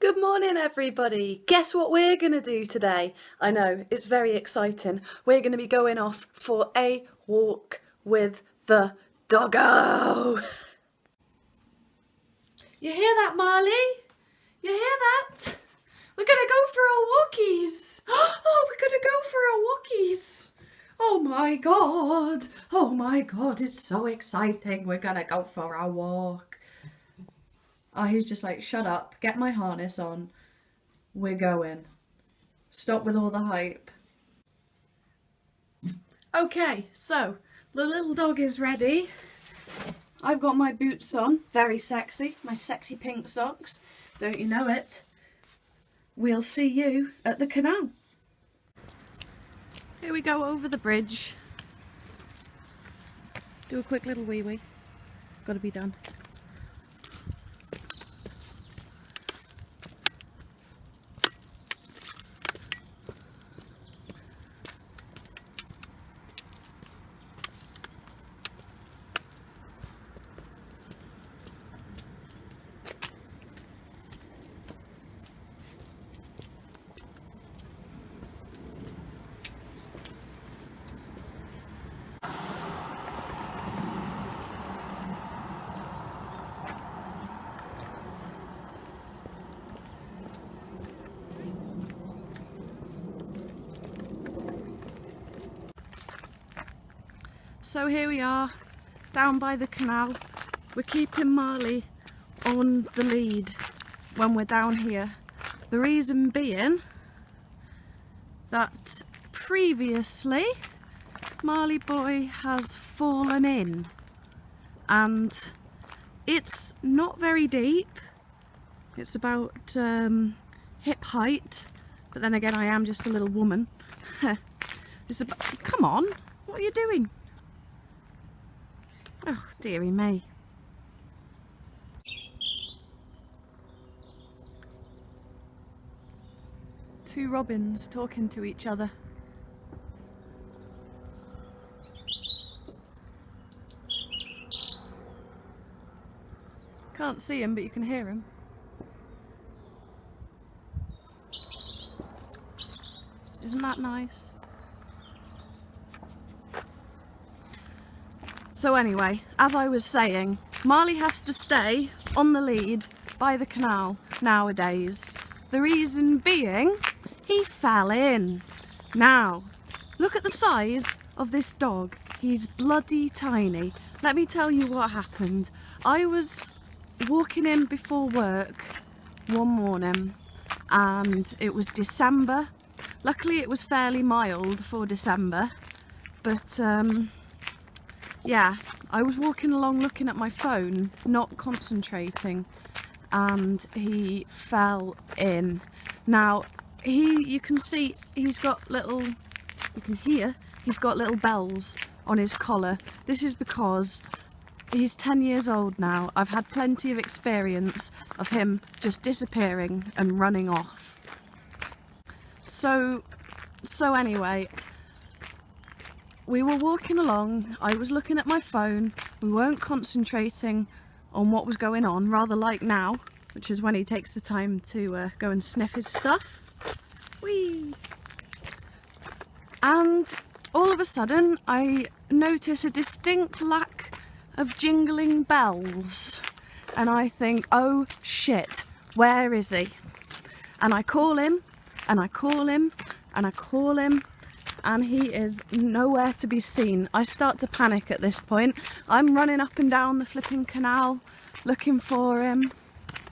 Good morning, everybody. Guess what we're going to do today? I know, it's very exciting. We're going to be going off for a walk with the doggo. You hear that, Marley? You hear that? We're going to go for our walkies. Oh, we're going to go for our walkies. Oh my God. Oh my God, it's so exciting. We're going to go for our walk. Oh, he's just like, shut up, get my harness on, we're going. Stop with all the hype. Okay, so the little dog is ready. I've got my boots on, very sexy, my sexy pink socks. Don't you know it? We'll see you at the canal. Here we go over the bridge. Do a quick little wee-wee. Gotta be done. So here we are, down by the canal. We're keeping Marley on the lead when we're down here. The reason being that previously Marley boy has fallen in, and it's not very deep. It's about hip height, but then again I am just a little woman. It's about, come on, what are you doing? Oh, dearie me. Two robins talking to each other. Can't see him, but you can hear him. Isn't that nice? So anyway, as I was saying, Marley has to stay on the lead by the canal nowadays. The reason being, he fell in. Now, look at the size of this dog. He's bloody tiny. Let me tell you what happened. I was walking in before work one morning and it was December. Luckily it was fairly mild for December, but yeah, I was walking along looking at my phone, not concentrating, and he fell in. Now, you can see he's got little, you can hear, he's got little bells on his collar. This is because he's 10 years old now. I've had plenty of experience of him just disappearing and running off. So anyway, we were walking along, I was looking at my phone, we weren't concentrating on what was going on, rather like now, which is when he takes the time to go and sniff his stuff. Whee! And all of a sudden I notice a distinct lack of jingling bells, and I think, oh shit, where is he? And I call him, and I call him, and I call him, and he is nowhere to be seen. I start to panic at this point. I'm running up and down the flipping canal looking for him.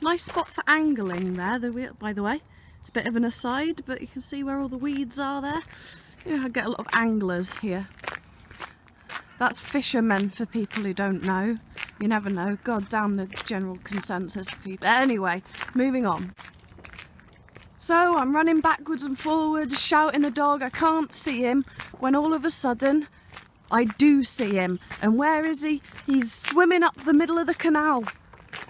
Nice spot for angling there, by the way. It's a bit of an aside, but you can see where all the weeds are there. Yeah, I get a lot of anglers here. That's fishermen for people who don't know. You never know. God damn the general consensus of people. Anyway, moving on. So I'm running backwards and forwards, shouting the dog. I can't see him, when all of a sudden I do see him. And where is he? He's swimming up the middle of the canal.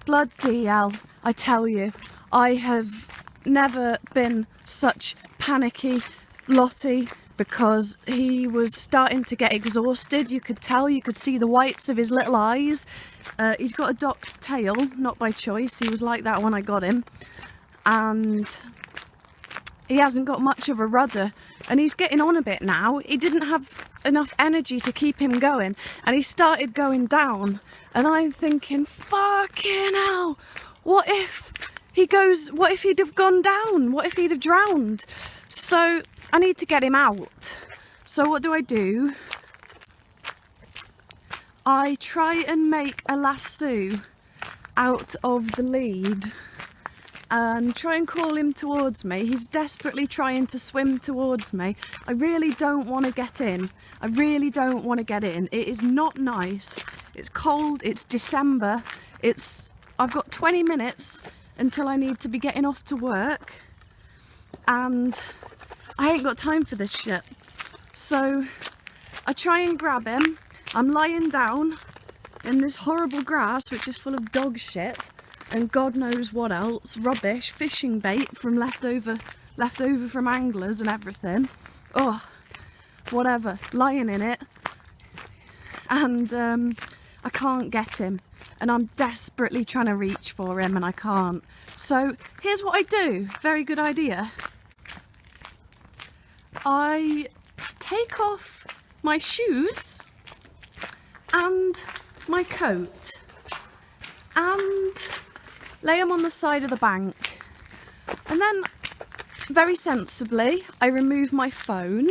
Bloody hell, I tell you, I have never been such panicky Lottie, because he was starting to get exhausted. You could tell, you could see the whites of his little eyes. He's got a docked tail, not by choice, he was like that when I got him. and he hasn't got much of a rudder, and he's getting on a bit now. He didn't have enough energy to keep him going, and he started going down, and I'm thinking, fucking hell, what if he'd have gone down? What if he'd have drowned? So I need to get him out. So what do? I try and make a lasso out of the lead and try and call him towards me. He's desperately trying to swim towards me. I really don't want to get in. I really don't want to get in. It is not nice. It's cold, it's December, I've got 20 minutes until I need to be getting off to work, and I ain't got time for this shit. So I try and grab him. I'm lying down in this horrible grass which is full of dog shit and God knows what else, rubbish, fishing bait from left over from anglers and everything. Oh, whatever, lying in it, and I can't get him, and I'm desperately trying to reach for him and I can't. So here's what I do, very good idea. I take off my shoes and my coat and lay them on the side of the bank, and then very sensibly I remove my phone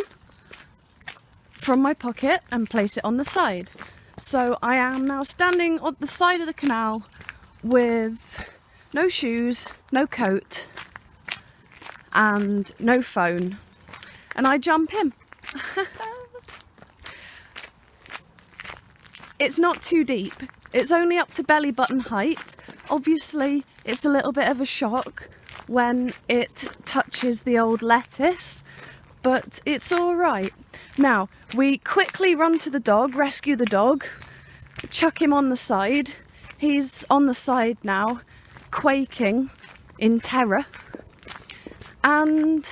from my pocket and place it on the side. So I am now standing on the side of the canal with no shoes, no coat and no phone, and I jump in. It's not too deep, it's only up to belly button height. Obviously it's a little bit of a shock when it touches the old lettuce, but it's alright. Now we quickly run to the dog, rescue the dog, chuck him on the side. He's on the side now, quaking in terror, and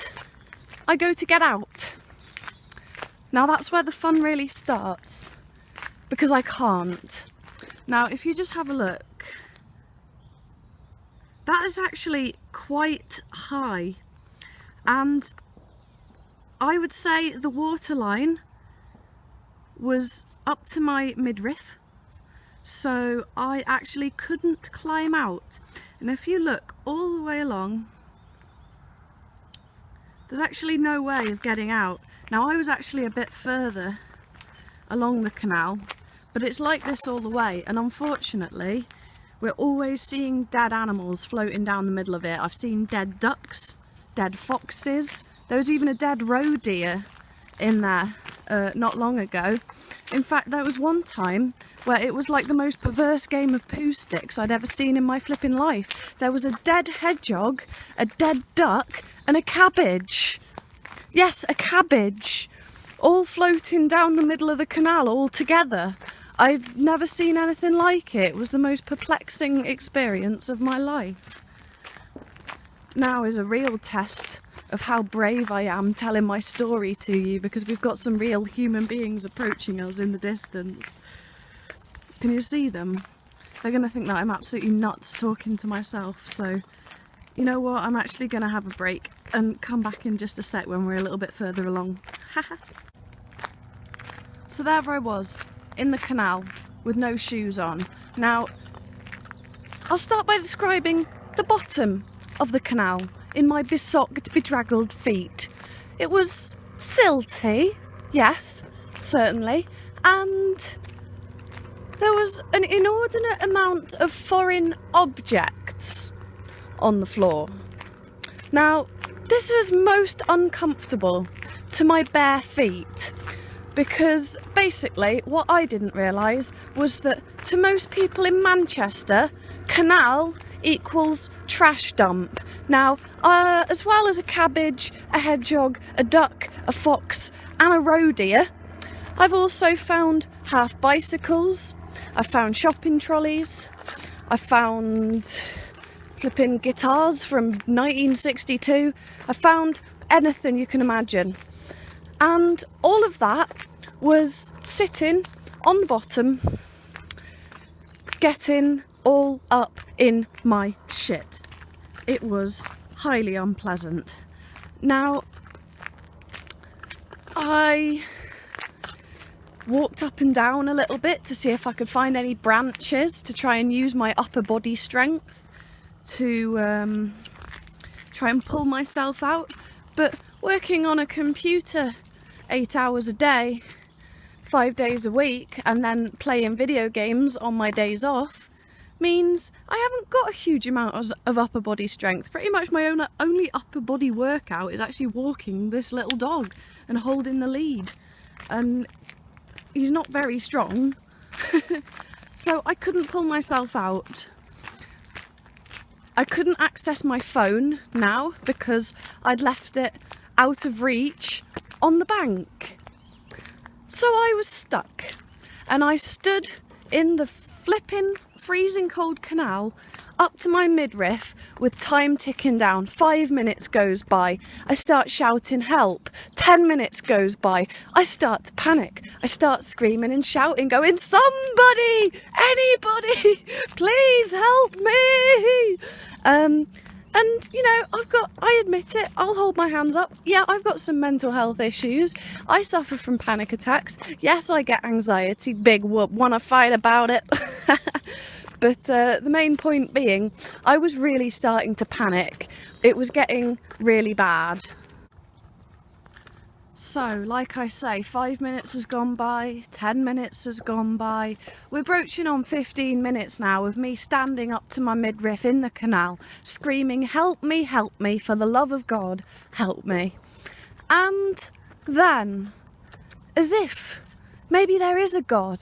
I go to get out. Now that's where the fun really starts, because I can't. Now if you just have a look, that is actually quite high, and I would say the waterline was up to my midriff, so I actually couldn't climb out. And if you look all the way along, there's actually no way of getting out. Now I was actually a bit further along the canal, but it's like this all the way, and unfortunately we're always seeing dead animals floating down the middle of it. I've seen dead ducks, dead foxes, there was even a dead roe deer in there not long ago. In fact, there was one time where it was like the most perverse game of poo sticks I'd ever seen in my flipping life. There was a dead hedgehog, a dead duck and a cabbage. Yes, a cabbage, all floating down the middle of the canal all together. I've never seen anything like it. It was the most perplexing experience of my life. Now is a real test of how brave I am telling my story to you, because we've got some real human beings approaching us in the distance. Can you see them? They're going to think that I'm absolutely nuts talking to myself, so you know what, I'm actually going to have a break and come back in just a sec when we're a little bit further along. So there I was, in the canal, with no shoes on. Now, I'll start by describing the bottom of the canal in my besocked, bedraggled feet. It was silty, yes, certainly, and there was an inordinate amount of foreign objects on the floor. Now, this was most uncomfortable to my bare feet, because basically what I didn't realise was that to most people in Manchester, canal equals trash dump. Now, as well as a cabbage, a hedgehog, a duck, a fox and a roe deer, I've also found half bicycles, I've found shopping trolleys, I've found flipping guitars from 1962, I found anything you can imagine. And all of that was sitting on the bottom, getting all up in my shit. It was highly unpleasant. Now, I walked up and down a little bit to see if I could find any branches to try and use my upper body strength to try and pull myself out, but working on a computer 8 hours a day, 5 days a week, and then playing video games on my days off means I haven't got a huge amount of upper body strength. Pretty much my only upper body workout is actually walking this little dog and holding the lead, and he's not very strong. So I couldn't pull myself out. I couldn't access my phone now because I'd left it out of reach on the bank. So I was stuck, and I stood in the flipping freezing cold canal up to my midriff with time ticking down. 5 minutes goes by, I start shouting help. 10 minutes goes by, I start to panic. I start screaming and shouting, going, somebody, anybody, please help me. And you know, I admit it, I'll hold my hands up. Yeah, I've got some mental health issues. I suffer from panic attacks. Yes, I get anxiety, big whoop, wanna fight about it. But the main point being, I was really starting to panic. It was getting really bad. So, like I say, 5 minutes has gone by, 10 minutes has gone by. We're broaching on 15 minutes now of me standing up to my midriff in the canal, screaming, help me, for the love of God, help me. And then, as if maybe there is a God,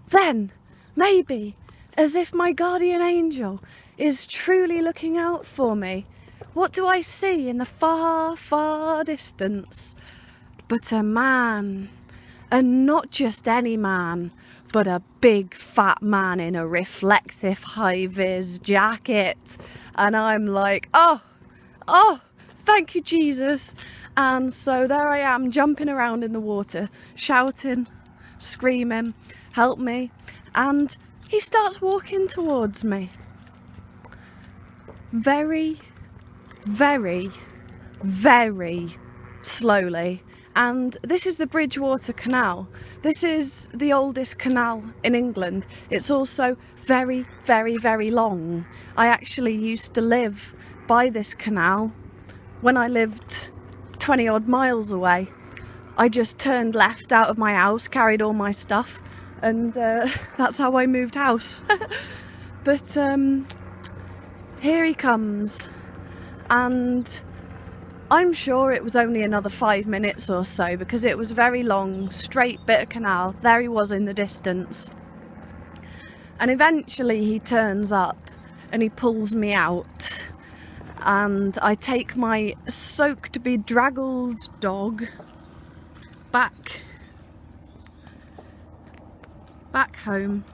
then, maybe, as if my guardian angel is truly looking out for me, what do I see in the far, far distance? But a man, and not just any man, but a big fat man in a reflective high-vis jacket. And I'm like, oh, thank you, Jesus. And so there I am, jumping around in the water, shouting, screaming, help me. And he starts walking towards me. Very, very, very slowly. And this is the Bridgewater canal. This is the oldest canal in England. It's also very, very, very long. I actually used to live by this canal when I lived 20 odd miles away. I just turned left out of my house, carried all my stuff, and that's how I moved house. But here he comes, and I'm sure it was only another 5 minutes or so, because it was a very long, straight bit of canal. There he was in the distance. And eventually he turns up and he pulls me out. And I take my soaked, bedraggled dog back home.